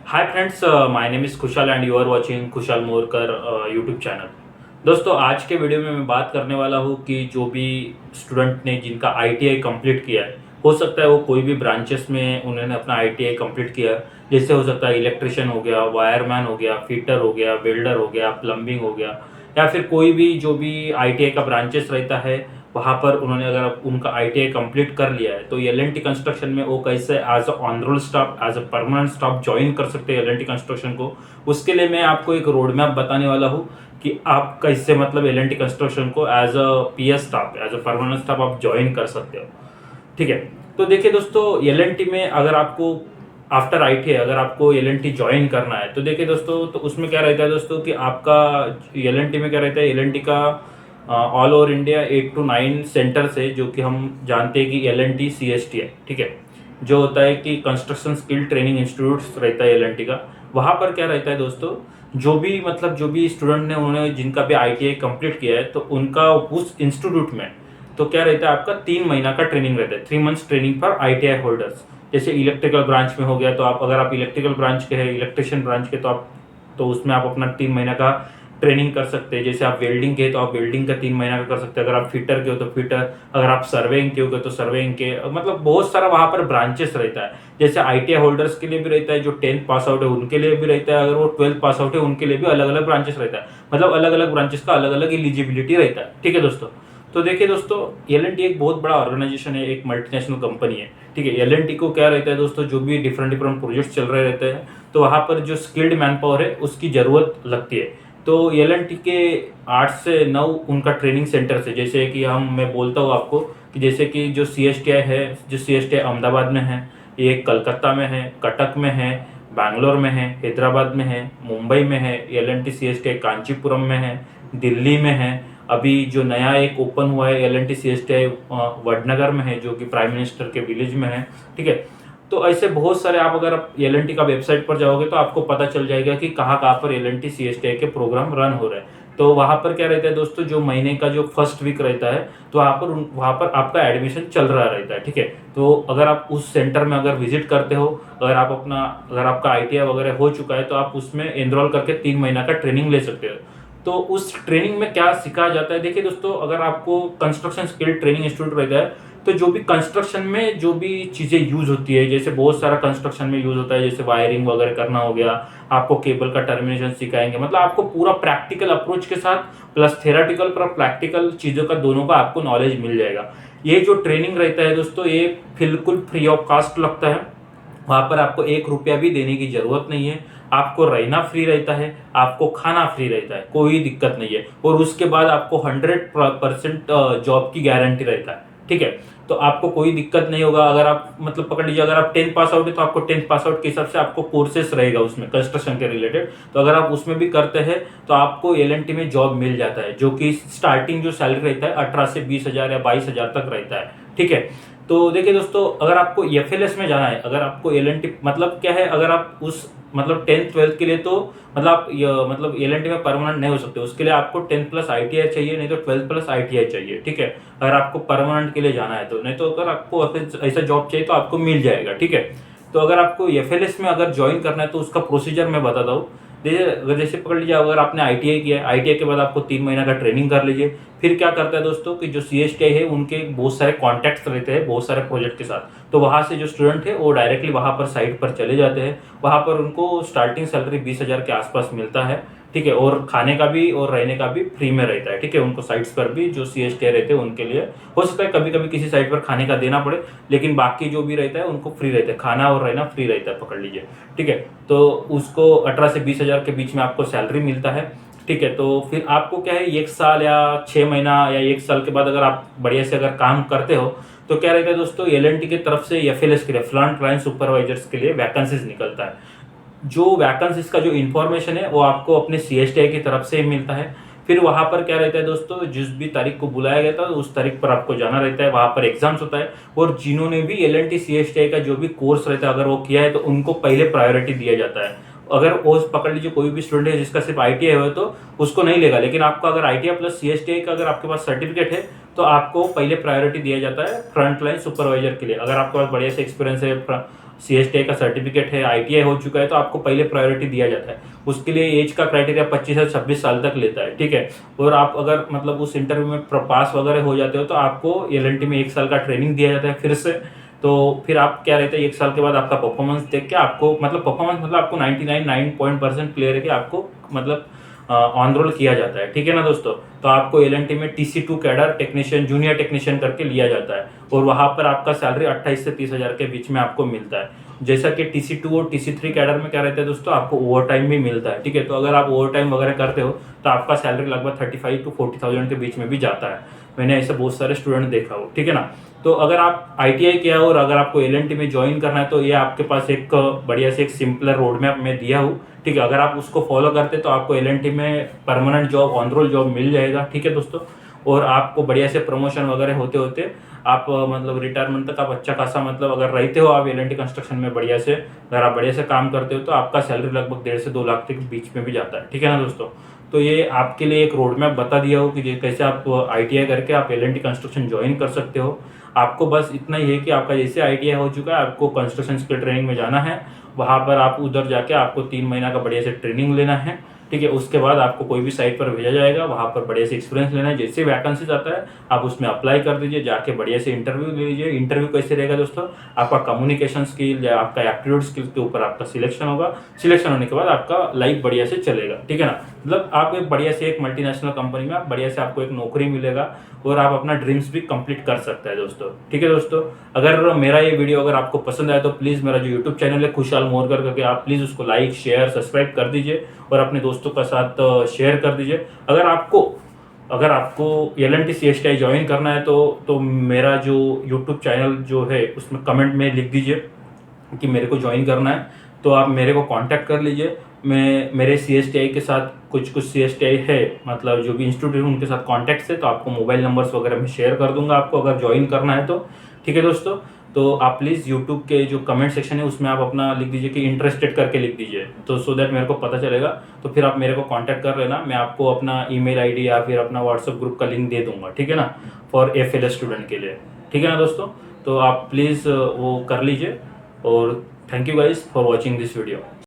Hi friends, my name is खुशहाल and you are watching खुशहाल Morkar YouTube channel. दोस्तों, आज के वीडियो में मैं बात करने वाला हूँ कि जो भी स्टूडेंट ने जिनका आईटीआई कंप्लीट किया है, हो सकता है वो कोई भी ब्रांचेस में उन्होंने अपना आईटीआई कंप्लीट किया है। जैसे हो सकता है इलेक्ट्रिशियन हो गया, वायरमैन हो गया, फिटर हो गया, वेल्डर हो गया, प्लम्बिंग हो गया, या फिर कोई भी जो भी आईटीआई का ब्रांचेस रहता है वहाँ पर उन्होंने अगर उनका आईटीआई कंप्लीट कर लिया है तो एलएनटी कंस्ट्रक्शन में वो कैसे as a on roll staff, as a permanent staff join कर सकते हैं एलएनटी कंस्ट्रक्शन को। उसके लिए मैं आपको एक रोड मैप बताने वाला हूँ कि आप कैसे मतलब एलएनटी कंस्ट्रक्शन को as a PS staff, as a permanent staff आप ज्वाइन कर सकते हो। ठीक है, तो देखिए दोस्तों, एलएनटी में अगर आपको आफ्टर आईटीआई अगर आपको एलएनटी ज्वाइन करना है तो देखिए दोस्तों, तो उसमें क्या रहता है दोस्तों कि आपका एलएनटी में क्या रहता है, एलएनटी का all over India 8 to 9 centres है जो कि हम जानते हैं कि एलएनटी सीएसटी है। ठीक है, जो होता है कि कंस्ट्रक्शन स्किल ट्रेनिंग इंस्टीट्यूट रहता है एलएनटी का। वहाँ पर क्या रहता है दोस्तों, जो भी स्टूडेंट ने उन्होंने जिनका भी आईटीआई कंप्लीट किया है तो उनका उस इंस्टीट्यूट में तो क्या रहता है, आपका 3 महीना का ट्रेनिंग रहता है, 3 months training for ITI holders. जैसे इलेक्ट्रिकल ब्रांच में हो गया तो आप अगर आप इलेक्ट्रिकल ब्रांच के हैं, इलेक्ट्रिशियन ब्रांच के, तो उसमें आप अपना 3 महीना का ट्रेनिंग कर सकते हैं। जैसे आप वेल्डिंग के तो आप वेल्डिंग का 3 महीना का कर सकते हैं। अगर आप फिटर के हो तो फिटर, अगर आप सर्वेइंग के हो तो सर्वेइंग के, मतलब बहुत सारा वहाँ पर ब्रांचेस रहता है। जैसे आईटीआई होल्डर्स के लिए भी रहता है, जो 10th पास आउट है उनके लिए भी रहता है, अगर वो 12th पास आउट है उनके लिए भी अलग अलग ब्रांचेस रहता है। मतलब अलग अलग ब्रांचेस का अलग अलग एलिजिबिलिटी रहता है। ठीक है दोस्तों, तो देखिए दोस्तों, एलएनटी एक बहुत बड़ा ऑर्गेनाइजेशन है, एक मल्टीनेशनल कंपनी है। ठीक है, एलएनटी को क्या रहता है दोस्तों, जो भी डिफरेंट डिफरेंट प्रोजेक्ट्स चल रहे रहते हैं तो वहाँ पर जो स्किल्ड मैन पावर है उसकी ज़रूरत लगती है। तो एलएनटी के 8 से 9 उनका ट्रेनिंग सेंटर्स है। जैसे कि मैं बोलता हूँ आपको कि जैसे कि जो सीएसटीआई है, जो सीएसटीआई अहमदाबाद में है, एक कलकत्ता में है, कटक में है, बैंगलोर में है, हैदराबाद में है, मुंबई में है, एलएनटी सीएसटीआई कांचीपुरम में है, दिल्ली में है। अभी जो नया एक ओपन हुआ है एलएनटी सीएसटीआई वडनगर में है, जो कि प्राइम मिनिस्टर के विलेज में है। ठीक है, तो ऐसे बहुत सारे, आप अगर आप एलएनटी का वेबसाइट पर जाओगे तो आपको पता चल जाएगा कि कहाँ कहाँ पर एलएनटी सीएसटीआई के प्रोग्राम रन हो रहे हैं। तो वहाँ पर क्या रहता है दोस्तों, जो महीने का जो फर्स्ट वीक रहता है तो वहाँ पर आपका एडमिशन चल रहा रहता है। ठीक है, तो अगर आप उस सेंटर में अगर विजिट करते हो, अगर आपका आईटीआई वगैरह हो चुका है तो आप उसमें एनरोल करके 3 महीना का ट्रेनिंग ले सकते हो। तो उस ट्रेनिंग में क्या सिखाया जाता है, देखिए दोस्तों, अगर आपको कंस्ट्रक्शन स्किल ट्रेनिंग इंस्टीट्यूट रहता है तो जो भी कंस्ट्रक्शन में जो भी चीज़ें यूज होती है, जैसे बहुत सारा कंस्ट्रक्शन में यूज होता है, जैसे वायरिंग वगैरह करना हो गया, आपको केबल का टर्मिनेशन सिखाएंगे। मतलब आपको पूरा प्रैक्टिकल अप्रोच के साथ प्लस थेराटिकल पर प्रैक्टिकल चीज़ों का दोनों का आपको नॉलेज मिल जाएगा। ये जो ट्रेनिंग रहता है दोस्तों, ये बिल्कुल फ्री ऑफ कास्ट लगता है। वहाँ पर आपको 1 रुपया भी देने की जरूरत नहीं है। आपको रहना फ्री रहता है, आपको खाना फ्री रहता है, कोई दिक्कत नहीं है। और उसके बाद आपको 100% जॉब की गारंटी रहता है। ठीक है, तो आपको कोई दिक्कत नहीं होगा। अगर आप मतलब पकड़ लीजिए, अगर आप 10th पास आउट है तो आपको 10th पास आउट के हिसाब से आपको कोर्सेस रहेगा उसमें कंस्ट्रक्शन के रिलेटेड। तो अगर आप उसमें भी करते हैं तो आपको एलएनटी में जॉब मिल जाता है, जो कि स्टार्टिंग जो सैलरी रहता है 18 से 20 हज़ार या 22 हज़ार तक रहता है। ठीक है, तो देखिए दोस्तों, अगर आपको एफएलएस में जाना है, अगर आपको एलएनटी मतलब क्या है, अगर आप उस मतलब 10th 12th के लिए तो मतलब आप मतलब एलएनटी में परमानेंट नहीं हो सकते। उसके लिए आपको 10th प्लस आईटीआई चाहिए, नहीं तो 12th प्लस आईटीआई चाहिए। ठीक है, अगर आपको परमानेंट के लिए जाना है तो, नहीं तो अगर आपको ऐसा जॉब चाहिए तो आपको मिल जाएगा। ठीक है, तो अगर आपको एफएलएस में अगर ज्वाइन करना है तो उसका प्रोसीजर मैं बताता हूँ। जैसे पकड़ लीजिए, अगर आपने आईटीआई किया है, आईटीआई के बाद आपको 3 महीना का ट्रेनिंग कर लीजिए। फिर क्या करता है दोस्तों कि जो सीएसटीआई है उनके बहुत सारे कॉन्टैक्ट्स रहते हैं बहुत सारे प्रोजेक्ट के साथ। तो वहाँ से जो स्टूडेंट है वो डायरेक्टली वहाँ पर साइट पर चले जाते हैं। वहाँ पर उनको स्टार्टिंग सैलरी 20 हज़ार के आसपास मिलता है। ठीक है, और खाने का भी और रहने का भी फ्री में रहता है। ठीक है, उनको साइट्स पर भी जो सीएसटीआई रहते हैं उनके लिए हो सकता है कभी कभी किसी साइट पर खाने का देना पड़े, लेकिन बाकी जो भी रहता है उनको फ्री रहता है, खाना और रहना फ्री रहता है, पकड़ लीजिए। ठीक है, तो उसको 18 से 20 हज़ार के बीच में आपको सैलरी मिलता है। ठीक है, तो फिर आपको क्या है, 1 साल या 6 महीना या 1 साल के बाद अगर आप बढ़िया से अगर काम करते हो तो क्या रहता है दोस्तों, एलएनटी की तरफ से एफएलएस के लिए, फ्रंट लाइन सुपरवाइजर्स के लिए वैकेंसीज निकलता है। जो वैकेंसीज का जो इन्फॉर्मेशन है वो आपको अपने सीएसटीआई की तरफ से मिलता है। फिर वहाँ पर क्या रहता है दोस्तों, जिस भी तारीख को बुलाया गया था उस तारीख पर आपको जाना रहता है। वहाँ पर एग्जाम्स होता है, और जिन्होंने भी एलएनटी सीएसटीआई का जो भी कोर्स रहता है अगर वो किया है तो उनको पहले प्रायोरिटी दिया जाता है। अगर वो पकड़ लीजिए कोई भी स्टूडेंट है जिसका सिर्फ आईटीआई हो तो उसको नहीं लेगा, लेकिन आपका अगर आईटीआई प्लस सीएसटीआई का अगर आपके पास सर्टिफिकेट है तो आपको पहले प्रायोरिटी दिया जाता है फ्रंट लाइन सुपरवाइजर के लिए। अगर आपके पास बढ़िया से एक्सपीरियंस है CSTI का सर्टिफिकेट है, ITI हो चुका है, तो आपको पहले प्रायोरिटी दिया जाता है। उसके लिए एज का क्राइटेरिया 25 से 26 साल तक लेता है, ठीक है। और आप अगर मतलब उस इंटरव्यू में पास वगैरह हो जाते हो तो आपको LNT में 1 साल का ट्रेनिंग दिया जाता है फिर से। तो फिर आप क्या रहता है, 1 साल के बाद आपका परफॉर्मेंस देख के आपको मतलब परफॉर्मेंस मतलब आपको 99.9% क्लियर है कि आपको मतलब ऑन रोल किया जाता है, ठीक है ना दोस्तों। तो आपको LNT में TC2 cadre technician, junior technician करके लिया जाता है और वहाँ पर आपका सैलरी 28 से 30 हज़ार के बीच में आपको मिलता है। जैसा कि TC2 और TC3 कैडर में क्या रहता है दोस्तों, आपको ओवर टाइम भी मिलता है, ठीक है। तो अगर आप ओवर टाइम वगैरह करते हो तो आपका सैलरी लगभग 35 to 40,000 के बीच में भी जाता है। मैंने ऐसे बहुत सारे स्टूडेंट देखा हो, ठीक है ना। तो अगर आप ITI किया हो और अगर आपको LNT में ज्वाइन करना है तो ये आपके पास एक बढ़िया से एक सिंपलर रोड मैप मैं दिया हूँ, ठीक है। अगर आप उसको फॉलो करते तो आपको LNT में permanent job, on roll job मिल जाएगा, ठीक है दोस्तों। और आपको बढ़िया से प्रमोशन वगैरह होते होते आप मतलब रिटायरमेंट तक आप अच्छा खासा मतलब अगर रहते हो आप LNT कंस्ट्रक्शन में बढ़िया से, अगर आप बढ़िया से काम करते हो तो आपका सैलरी लगभग 1.5 से 2 लाख के बीच में भी जाता है, ठीक है ना दोस्तों। तो ये आपके लिए एक रोड मैप बता दिया हो कि कैसे आप ITI करके आप LNT कंस्ट्रक्शन ज्वाइन कर सकते हो। आपको बस इतना ही है कि आपका जैसे ITI हो चुका है, आपको कंस्ट्रक्शन स्किल ट्रेनिंग में जाना है। वहाँ पर आप उधर जाके आपको 3 महीना का बढ़िया से ट्रेनिंग लेना है, ठीक है। उसके बाद आपको कोई भी साइट पर भेजा जाएगा, वहाँ पर बढ़िया से एक्सपीरियंस लेना है। जैसे वैकेंसीज आता है आप उसमें अप्लाई कर दीजिए, जाके बढ़िया से इंटरव्यू ले लीजिए। इंटरव्यू कैसे रहेगा दोस्तों, आपका कम्युनिकेशन स्किल या आपका एप्टीट्यूड स्किल के ऊपर आपका सिलेक्शन होगा। सिलेक्शन होने के बाद आपका लाइफ बढ़िया से चलेगा, ठीक है ना। मतलब आप एक बढ़िया से एक मल्टीनेशनल कंपनी में आप बढ़िया से आपको एक नौकरी मिलेगा और आप अपना ड्रीम्स भी कंप्लीट कर सकते हैं दोस्तों, ठीक है दोस्तों। अगर मेरा ये वीडियो अगर आपको पसंद आया तो प्लीज़ मेरा जो यूट्यूब चैनल है खुशहाल मोरकर करके, आप प्लीज़ उसको लाइक, शेयर, सब्सक्राइब कर दीजिए और अपने दोस्तों के साथ शेयर कर दीजिए। अगर आपको LNT CSTI ज्वाइन करना है तो मेरा जो यूट्यूब चैनल जो है उसमें कमेंट में लिख दीजिए कि मेरे को ज्वाइन करना है, तो आप मेरे को कांटेक्ट कर लीजिए। मैं मेरे CSTI के साथ कुछ CSTI है मतलब जो भी इंस्टीट्यूट है उनके साथ कॉन्टैक्ट है, तो आपको मोबाइल नंबर्स वगैरह मैं शेयर कर दूंगा आपको अगर ज्वाइन करना है तो, ठीक है दोस्तों। तो आप प्लीज़ यूट्यूब के जो कमेंट सेक्शन है उसमें आप अपना लिख दीजिए कि इंटरेस्टेड करके लिख दीजिए, तो सो दैट मेरे को पता चलेगा। तो फिर आप मेरे को कांटेक्ट कर लेना, मैं आपको अपना ईमेल ID या फिर अपना व्हाट्सएप ग्रुप का लिंक दे दूंगा, ठीक है ना, फॉर FLS स्टूडेंट के लिए, ठीक है ना दोस्तों। तो आप प्लीज़ वो कर लीजिए और thank you guys for watching this video.